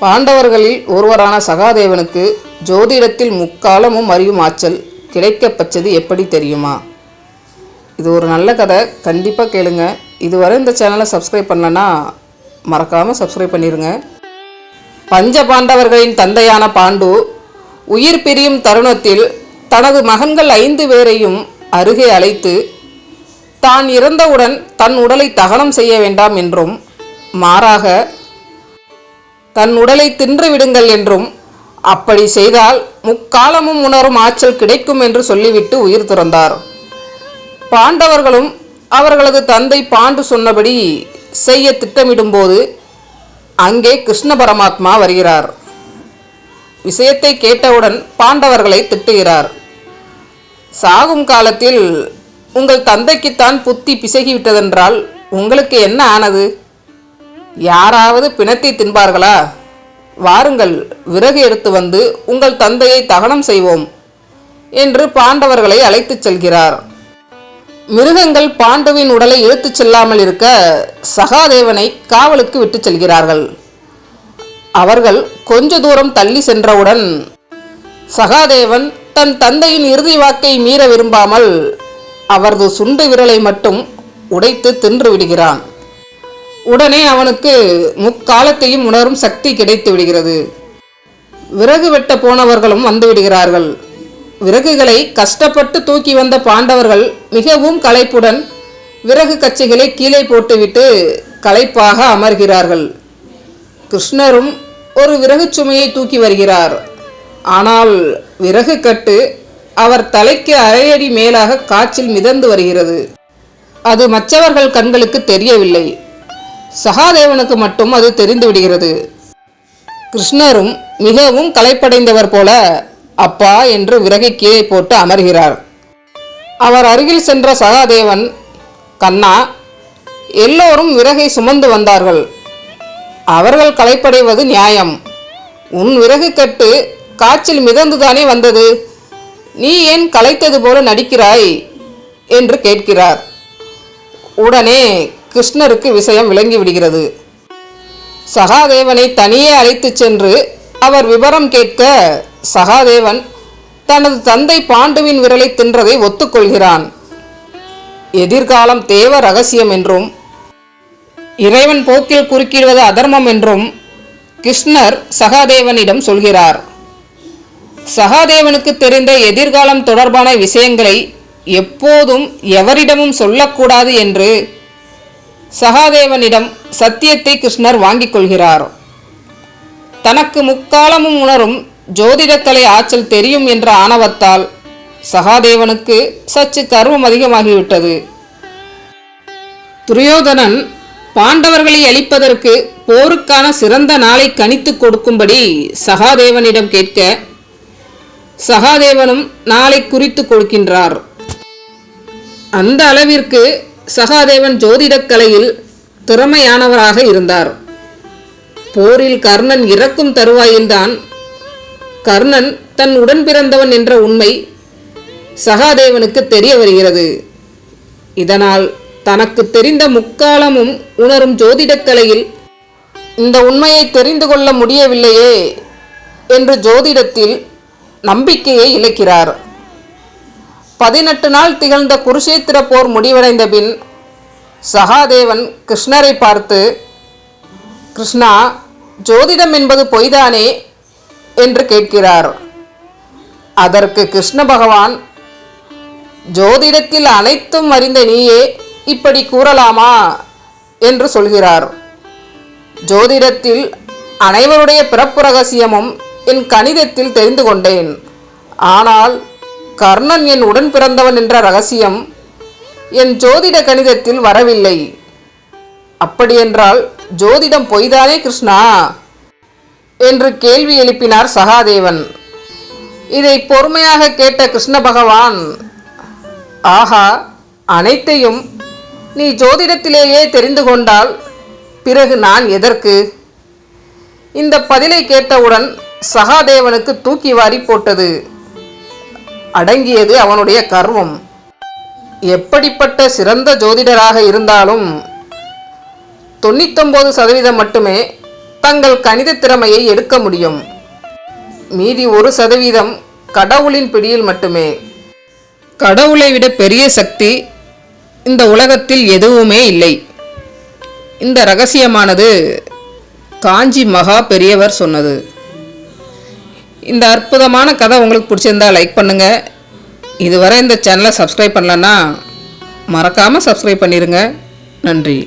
பாண்டவர்களில் ஒருவரான சகாதேவனுக்கு ஜோதிடத்தில் முக்காலமும் அறியும் ஆற்றல் கிடைக்கப்பெற்றது எப்படி தெரியுமா? இது ஒரு நல்ல கதை, கண்டிப்பாக கேளுங்க. இதுவரை இந்த சேனலை சப்ஸ்கிரைப் பண்ணலன்னா மறக்காமல் சப்ஸ்கிரைப் பண்ணிடுங்க. பஞ்ச பாண்டவர்களின் தந்தையான பாண்டு உயிர் பிரியும் தருணத்தில் தனது மகன்கள் 5 பேரையும் அருகே அழைத்து தான் இறந்தவுடன் தன் உடலை தகனம் செய்ய வேண்டாம் என்றும், மாறாக தன் உடலை தின்று விடுங்கள் என்றும், அப்படி செய்தால் முக்காலமும் உணரும் ஆற்றல் கிடைக்கும் என்று சொல்லிவிட்டு உயிர் துறந்தார். பாண்டவர்களும் அவர்களது தந்தை பாண்டு சொன்னபடி செய்ய திட்டமிடும்போது அங்கே கிருஷ்ண பரமாத்மா வருகிறார். விஷயத்தை கேட்டவுடன் பாண்டவர்களை திட்டுகிறார். சாகும் காலத்தில் உங்கள் தந்தைக்குத்தான் புத்தி பிசகிவிட்டதென்றால் உங்களுக்கு என்ன ஆனது? யாராவது பிணத்தை தின்பார்களா? வாருங்கள், விறகு எடுத்து வந்து உங்கள் தந்தையை தகனம் செய்வோம் என்று பாண்டவர்களை அழைத்துச் செல்கிறார். மிருகங்கள் பாண்டுவின் உடலை இழுத்துச் செல்லாமல் இருக்க சகாதேவனை காவலுக்கு விட்டு செல்கிறார்கள். அவர்கள் கொஞ்ச தூரம் தள்ளி சென்றவுடன் சகாதேவன் தன் தந்தையின் இறுதி வாக்கை மீற விரும்பாமல் அவரது சுண்டு விரலை மட்டும் உடைத்து தின்று விடுகிறான். உடனே அவனுக்கு முக்காலத்தையும் உணரும் சக்தி கிடைத்து விடுகிறது. விறகு வெட்ட போனவர்களும் வந்து விடுகிறார்கள். விறகுகளை கஷ்டப்பட்டு தூக்கி வந்த பாண்டவர்கள் மிகவும் களைப்புடன் விறகு கச்சைகளை கீழே போட்டுவிட்டு களைப்பாக அமர்கிறார்கள். கிருஷ்ணரும் ஒரு விறகு சுமையை தூக்கி வருகிறார். ஆனால் விறகு கட்டு அவர் தலைக்கு அரையடி மேலாக காற்றில் மிதந்து வருகிறது. அது மற்றவர்கள் கண்களுக்கு தெரியவில்லை. சகாதேவனுக்கு மட்டும் அது தெரிந்து விடுகிறது. கிருஷ்ணரும் மிகவும் களைப்படைந்தவர் போல அப்பா என்று விறகை கீழே போட்டு அமர்கிறார். அவர் அருகில் சென்ற சகாதேவன், கண்ணா, எல்லோரும் விறகை சுமந்து வந்தார்கள். அவர்கள் களைப்படைவது நியாயம். உன் விறகு கட்டு காற்றில் மிதந்துதானே வந்தது. நீ ஏன் களைத்தது போல நடிக்கிறாய் என்று கேட்கிறார். உடனே கிருஷ்ணருக்கு விஷயம் விளங்கிவிடுகிறது. சகாதேவனை தனியே அழைத்துச் சென்று அவர் விவரம் கேட்க சகாதேவன் தனது தந்தை பாண்டுவின் விரலை தின்றதை ஒத்துக்கொள்கிறான். எதிர்காலம் தேவ ரகசியம் என்றும் இறைவன் போக்கில் குறுக்கிடுவது அதர்மம் என்றும் கிருஷ்ணர் சகாதேவனிடம் சொல்கிறார். சகாதேவனுக்கு தெரிந்த எதிர்காலம் தொடர்பான விஷயங்களை எப்போதும் எவரிடமும் சொல்லக்கூடாது என்று சகாதேவனிடம் சத்தியத்தை கிருஷ்ணர் வாங்கிக் கொள்கிறார். தனக்கு முக்காலமும் உணரும் ஜோதிடக்கலை ஆற்றல் தெரியும் என்ற ஆணவத்தால் சகாதேவனுக்கு சற்று கர்வம் அதிகமாகிவிட்டது. துரியோதனன் பாண்டவர்களை அழிப்பதற்கு போருக்கான சிறந்த நாளை கணித்து கொடுக்கும்படி சகாதேவனிடம் கேட்க சகாதேவனும் நாளை குறித்து கொடுக்கின்றார். அந்த அளவிற்கு சகாதேவன் ஜோதிடக்கலையில் திறமையானவராக இருந்தார். போரில் கர்ணன் இறக்கும் தருவாயில்தான் கர்ணன் தன் உடன் பிறந்தவன் என்ற உண்மை சகாதேவனுக்கு தெரிய வருகிறது. இதனால் தனக்கு தெரிந்த முக்காலமும் உணரும் ஜோதிடக்கலையில் இந்த உண்மையை தெரிந்து கொள்ள முடியவில்லையே என்று ஜோதிடத்தில் நம்பிக்கையை இழக்கிறார். 18 நாள் திகழ்ந்த குருஷேத்திர போர் முடிவடைந்த பின் சகாதேவன் கிருஷ்ணரை பார்த்து, கிருஷ்ணா, ஜோதிடம் என்பது பொய்தானே என்று கேட்கிறார். அதற்கு கிருஷ்ண பகவான், ஜோதிடத்தில் அனைத்தும் அறிந்த நீயே இப்படி கூறலாமா என்று சொல்கிறார். ஜோதிடத்தில் அனைவருடைய பிறப்பு ரகசியமும் என் கணிதத்தில் தெரிந்து கொண்டேன். ஆனால் கர்ணன் என் உடன் பிறந்தவன் என்ற ரகசியம் என் ஜோதிட கணிதத்தில் வரவில்லை. அப்படியென்றால் ஜோதிடம் பொய்தானே கிருஷ்ணா என்று கேள்வி எழுப்பினார் சகாதேவன். இதை பொறுமையாக கேட்ட கிருஷ்ண பகவான், ஆஹா, அனைத்தையும் நீ ஜோதிடத்திலேயே தெரிந்து கொண்டால் பிறகு நான் எதற்கு? இந்த பதிலை கேட்டவுடன் சகாதேவனுக்கு தூக்கி வாரி போட்டது. அடங்கியது அவனுடைய கர்வம். எப்படிப்பட்ட சிறந்த ஜோதிடராக இருந்தாலும் 99% மட்டுமே தங்கள் கணித திறமையை எடுக்க முடியும். மீதி 1% கடவுளின் பிடியில் மட்டுமே. கடவுளை விட பெரிய சக்தி இந்த உலகத்தில் எதுவுமே இல்லை. இந்த ரகசியமானது காஞ்சி மகா பெரியவர் சொன்னது. இந்த அற்புதமான கதை உங்களுக்கு பிடிச்சிருந்தா லைக் பண்ணுங்கள். இதுவரை இந்த சேனலை சப்ஸ்கிரைப் பண்ணலன்னா மறக்காமல் சப்ஸ்கிரைப் பண்ணிடுங்க. நன்றி.